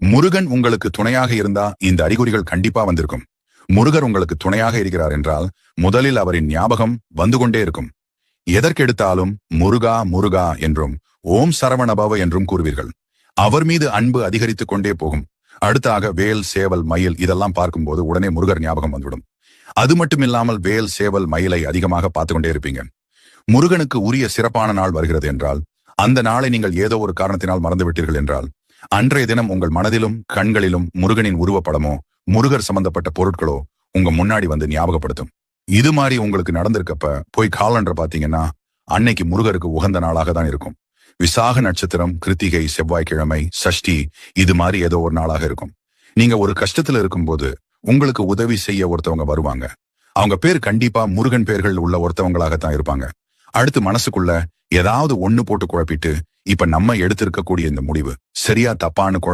முருகன் உங்களுக்கு துணையாக இருந்தா இந்த அறிகுறிகள் கண்டிப்பா வந்திருக்கும். முருகர் உங்களுக்கு துணையாக இருக்கிறார் என்றால் முதலில் அவரின் ஞாபகம் வந்து கொண்டே இருக்கும். எதற்கெடுத்தாலும் முருகா முருகா என்றும் ஓம் சரவணபவ என்றும் கூறுவீர்கள். அவர் மீது அன்பு அதிகரித்துக் கொண்டே போகும். அடுத்தாக வேல் சேவல் மயில் இதெல்லாம் பார்க்கும்போது உடனே முருகர் ஞாபகம் வந்துவிடும். அது மட்டும் இல்லாமல் வேல் சேவல் மயிலை அதிகமாக பார்த்து கொண்டே இருப்பீங்க. முருகனுக்கு உரிய சிறப்பான நாள் வருகிறது என்றால் அந்த நாளை நீங்கள் ஏதோ ஒரு காரணத்தினால் மறந்துவிட்டீர்கள் என்றால் அன்றைய தினம் உங்கள் மனதிலும் கண்களிலும் முருகனின் உருவப்படமோ முருகர் சம்பந்தப்பட்ட பொருட்களோ உங்க முன்னாடி வந்து ஞாபகப்படுத்தும். இது மாதிரி உங்களுக்கு நடந்திருக்கப்ப போய் காலண்டர் பாத்தீங்கன்னா அன்னைக்கு முருகருக்கு உகந்த நாளாக தான் இருக்கும். விசாக நட்சத்திரம், கிருத்திகை, செவ்வாய்க்கிழமை, சஷ்டி இது மாதிரி ஏதோ ஒரு நாளாக இருக்கும். நீங்க ஒரு கஷ்டத்துல இருக்கும்போது உங்களுக்கு உதவி செய்ய ஒருத்தவங்க வருவாங்க. அவங்க பேர் கண்டிப்பா முருகன் பேர்கள் உள்ள ஒருத்தவங்களாகத்தான் இருப்பாங்க. அடுத்து மனசுக்குள்ள ஏதாவது ஒண்ணு போட்டு குழப்பிட்டு இப்ப நம்ம எடுத்திருக்கக்கூடிய இந்த முடிவு சரியா தப்பான்னு